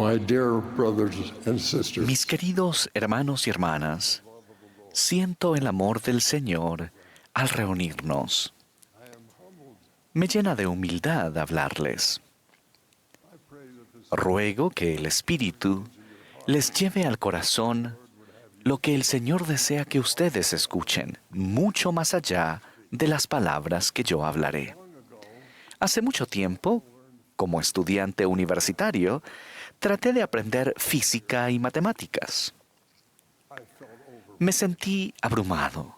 My dear brothers and sisters, Mis queridos hermanos y hermanas, siento el amor del Señor al reunirnos. Me llena de humildad hablarles. Ruego que el Espíritu les lleve al corazón lo que el Señor desea que ustedes escuchen, mucho más allá de las palabras que yo hablaré. Hace mucho tiempo, como estudiante universitario, traté de aprender física y matemáticas. Me sentí abrumado.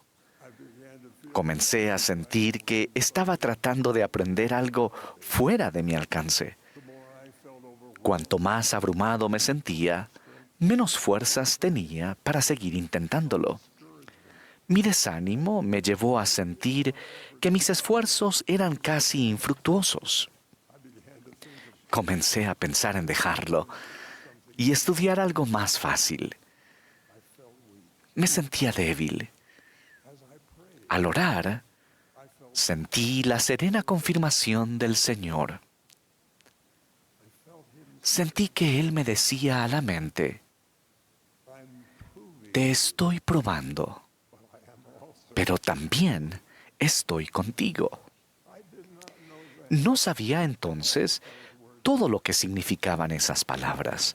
Comencé a sentir que estaba tratando de aprender algo fuera de mi alcance. Cuanto más abrumado me sentía, menos fuerzas tenía para seguir intentándolo. Mi desánimo me llevó a sentir que mis esfuerzos eran casi infructuosos. Comencé a pensar en dejarlo y estudiar algo más fácil. Me sentía débil. Al orar, sentí la serena confirmación del Señor. Sentí que Él me decía a la mente: te estoy probando, pero también estoy contigo. No sabía entonces todo lo que significaban esas palabras,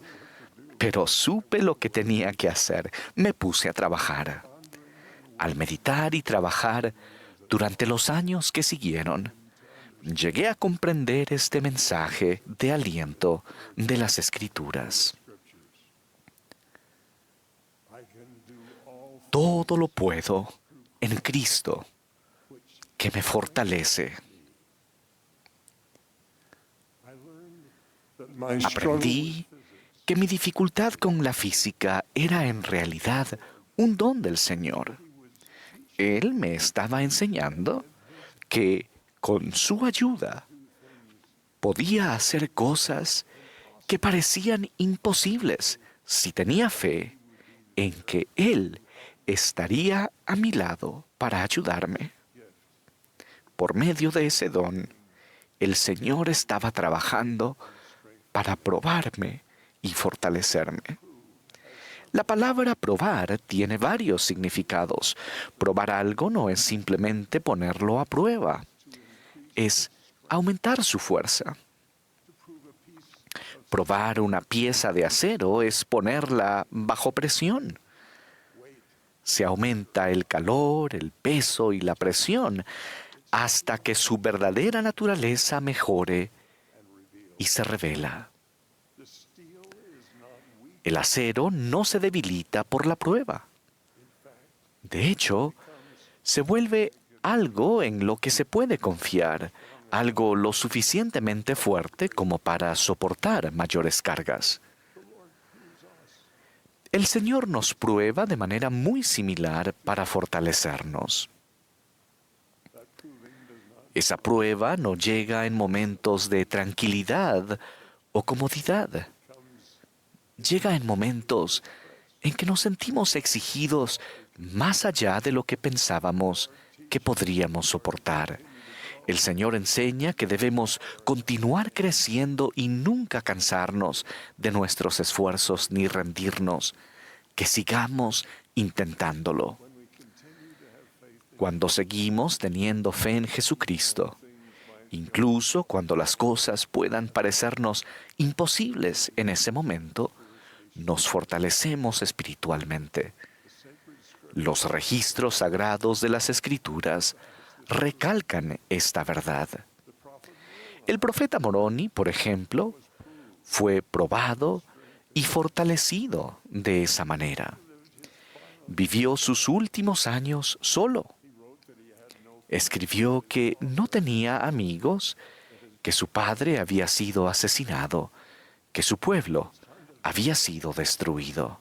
pero supe lo que tenía que hacer. Me puse a trabajar. Al meditar y trabajar durante los años que siguieron, llegué a comprender este mensaje de aliento de las Escrituras. Todo lo puedo en Cristo, que me fortalece. Aprendí que mi dificultad con la física era en realidad un don del Señor. Él me estaba enseñando que con su ayuda podía hacer cosas que parecían imposibles si tenía fe en que Él estaría a mi lado para ayudarme. Por medio de ese don, el Señor estaba trabajando para probarme y fortalecerme. La palabra probar tiene varios significados. Probar algo no es simplemente ponerlo a prueba, es aumentar su fuerza. Probar una pieza de acero es ponerla bajo presión. Se aumenta el calor, el peso y la presión hasta que su verdadera naturaleza mejore y se revela. El acero no se debilita por la prueba. De hecho, se vuelve algo en lo que se puede confiar, algo lo suficientemente fuerte como para soportar mayores cargas. El Señor nos prueba de manera muy similar para fortalecernos. Esa prueba no llega en momentos de tranquilidad o comodidad. Llega en momentos en que nos sentimos exigidos más allá de lo que pensábamos que podríamos soportar. El Señor enseña que debemos continuar creciendo y nunca cansarnos de nuestros esfuerzos ni rendirnos, que sigamos intentándolo. Cuando seguimos teniendo fe en Jesucristo, incluso cuando las cosas puedan parecernos imposibles en ese momento, nos fortalecemos espiritualmente. Los registros sagrados de las Escrituras recalcan esta verdad. El profeta Moroni, por ejemplo, fue probado y fortalecido de esa manera. Vivió sus últimos años solo. Escribió que no tenía amigos, que su padre había sido asesinado, que su pueblo había sido destruido.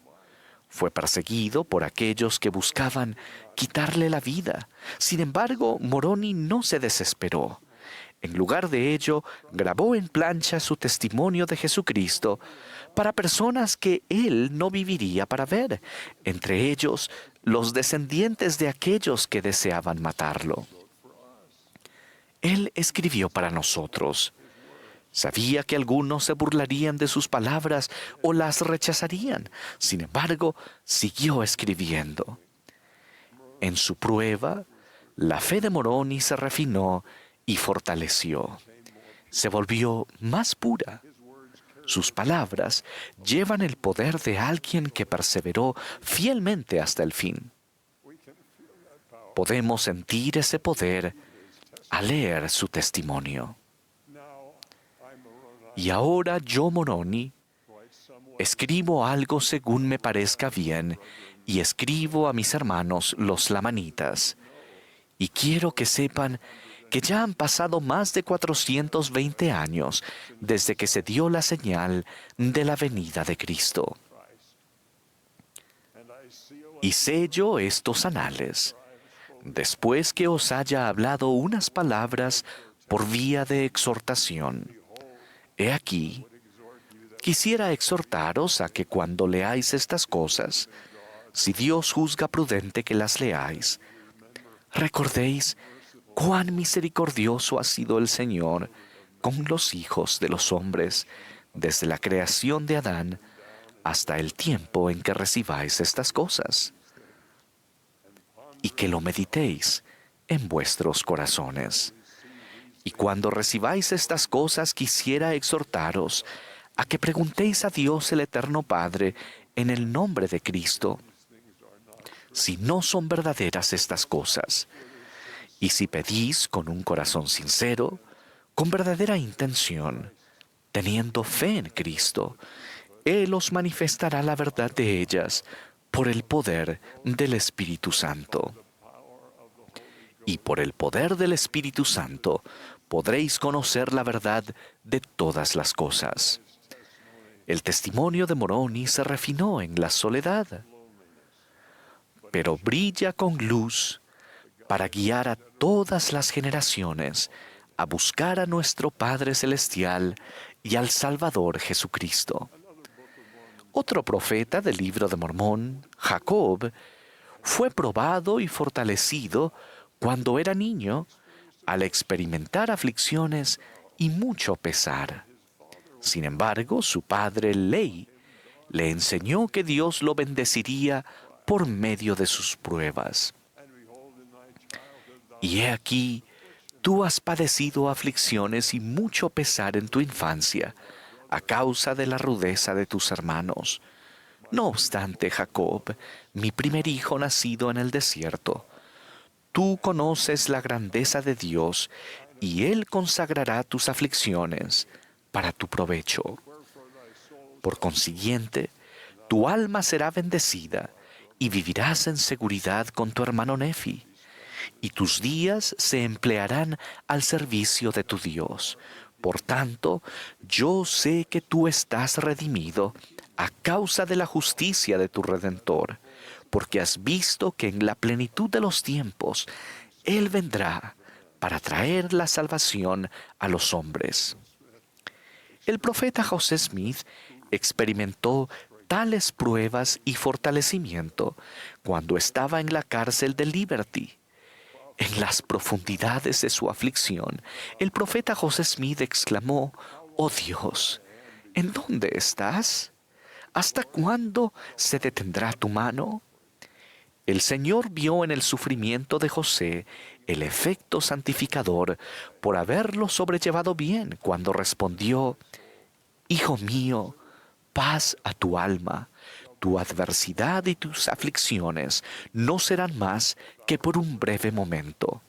Fue perseguido por aquellos que buscaban quitarle la vida. Sin embargo, Moroni no se desesperó. En lugar de ello, grabó en plancha su testimonio de Jesucristo para personas que él no viviría para ver, entre ellos los descendientes de aquellos que deseaban matarlo. Él escribió para nosotros: Sabía que algunos se burlarían de sus palabras o las rechazarían. Sin embargo, siguió escribiendo. En su prueba, la fe de Moroni se refinó y fortaleció. Se volvió más pura. Sus palabras llevan el poder de alguien que perseveró fielmente hasta el fin. Podemos sentir ese poder al leer su testimonio. Y ahora yo, Moroni, escribo algo según me parezca bien y escribo a mis hermanos los lamanitas. Y quiero que sepan que ya han pasado más de 420 años desde que se dio la señal de la venida de Cristo. Y sello estos anales, después que os haya hablado unas palabras por vía de exhortación. He aquí, quisiera exhortaros a que cuando leáis estas cosas, si Dios juzga prudente que las leáis, recordéis cuán misericordioso ha sido el Señor con los hijos de los hombres desde la creación de Adán hasta el tiempo en que recibáis estas cosas, y que lo meditéis en vuestros corazones. Y cuando recibáis estas cosas quisiera exhortaros a que preguntéis a Dios el Eterno Padre en el nombre de Cristo, si no son verdaderas estas cosas, y si pedís con un corazón sincero, con verdadera intención, teniendo fe en Cristo, Él os manifestará la verdad de ellas por el poder del Espíritu Santo. Y por el poder del Espíritu Santo podréis conocer la verdad de todas las cosas. El testimonio de Moroni se refinó en la soledad, pero brilla con luz para guiar a todas las generaciones a buscar a nuestro Padre Celestial y al Salvador Jesucristo. Otro profeta del libro de Mormón, Jacob, fue probado y fortalecido cuando era niño al experimentar aflicciones y mucho pesar. Sin embargo, su padre Ley le enseñó que Dios lo bendeciría por medio de sus pruebas. Y he aquí, tú has padecido aflicciones y mucho pesar en tu infancia, a causa de la rudeza de tus hermanos. No obstante, Jacob, mi primer hijo nacido en el desierto, tú conoces la grandeza de Dios, y Él consagrará tus aflicciones para tu provecho. Por consiguiente, tu alma será bendecida, y vivirás en seguridad con tu hermano Nefi, y tus días se emplearán al servicio de tu Dios. Por tanto, yo sé que tú estás redimido a causa de la justicia de tu Redentor, porque has visto que en la plenitud de los tiempos Él vendrá para traer la salvación a los hombres. El profeta José Smith experimentó tales pruebas y fortalecimiento cuando estaba en la cárcel de Liberty. En las profundidades de su aflicción, el profeta José Smith exclamó: «Oh Dios, ¿en dónde estás? ¿Hasta cuándo se detendrá tu mano?». El Señor vio en el sufrimiento de José el efecto santificador por haberlo sobrellevado bien cuando respondió: «Hijo mío, paz a tu alma. Tu adversidad y tus aflicciones no serán más que por un breve momento.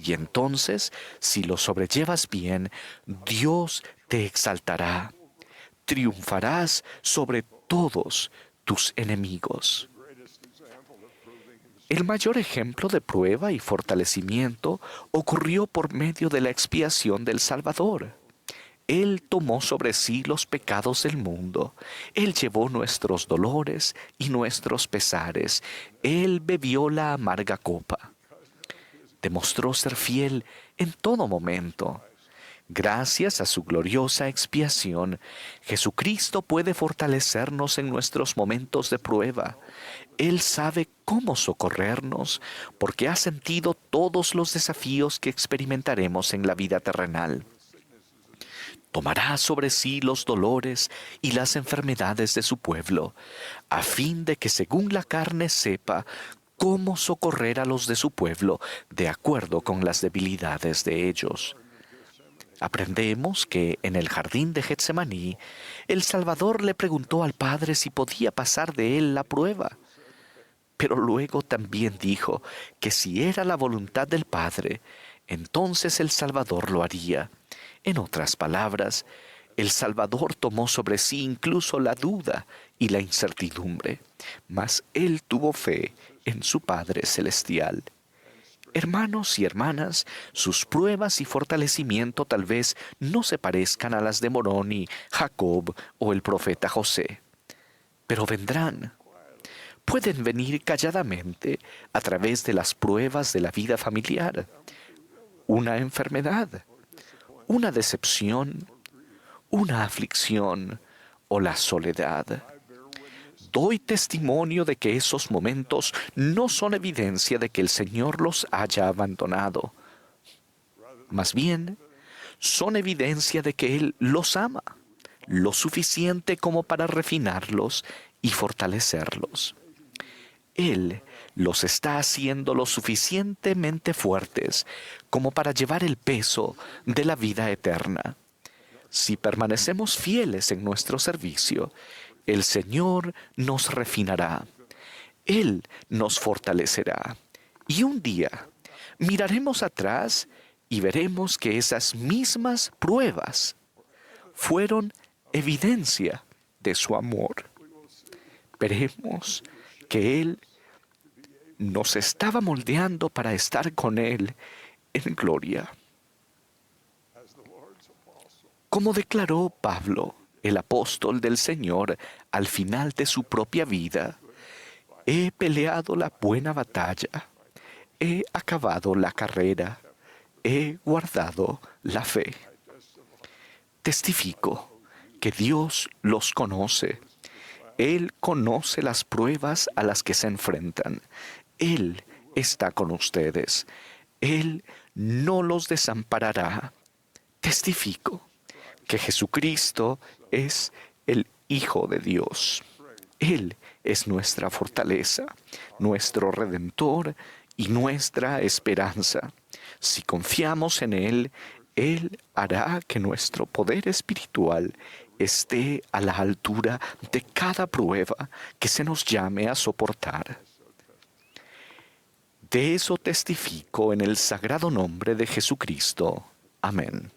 Y entonces, si lo sobrellevas bien, Dios te exaltará. Triunfarás sobre todos tus enemigos». El mayor ejemplo de prueba y fortalecimiento ocurrió por medio de la expiación del Salvador. Él tomó sobre sí los pecados del mundo. Él llevó nuestros dolores y nuestros pesares. Él bebió la amarga copa. Demostró ser fiel en todo momento. Gracias a su gloriosa expiación, Jesucristo puede fortalecernos en nuestros momentos de prueba. Él sabe cómo socorrernos porque ha sentido todos los desafíos que experimentaremos en la vida terrenal. tomará sobre sí los dolores y las enfermedades de su pueblo, a fin de que según la carne sepa cómo socorrer a los de su pueblo de acuerdo con las debilidades de ellos. Aprendemos que en el jardín de Getsemaní, el Salvador le preguntó al Padre si podía pasar de él la prueba, pero luego también dijo que si era la voluntad del Padre, entonces el Salvador lo haría. En otras palabras, el Salvador tomó sobre sí incluso la duda y la incertidumbre, mas él tuvo fe en su Padre Celestial. Hermanos y hermanas, sus pruebas y fortalecimiento tal vez no se parezcan a las de Moroni, Jacob o el profeta José, pero vendrán. Pueden venir calladamente a través de las pruebas de la vida familiar, una enfermedad, una decepción, una aflicción o la soledad. Doy testimonio de que esos momentos no son evidencia de que el Señor los haya abandonado. Más bien, son evidencia de que Él los ama, lo suficiente como para refinarlos y fortalecerlos. Él los está haciendo lo suficientemente fuertes como para llevar el peso de la vida eterna. Si permanecemos fieles en nuestro servicio, el Señor nos refinará, Él nos fortalecerá. Y un día miraremos atrás y veremos que esas mismas pruebas fueron evidencia de su amor. Veremos que Él nos estaba moldeando para estar con Él en gloria. Como declaró Pablo, el apóstol del Señor, al final de su propia vida, he peleado la buena batalla, he acabado la carrera, he guardado la fe. Testifico que Dios los conoce. Él conoce las pruebas a las que se enfrentan. Él está con ustedes. Él no los desamparará. Testifico que Jesucristo es el Hijo de Dios. Él es nuestra fortaleza, nuestro Redentor y nuestra esperanza. Si confiamos en Él, Él hará que nuestro poder espiritual esté a la altura de cada prueba que se nos llame a soportar. De eso testifico en el sagrado nombre de Jesucristo. Amén.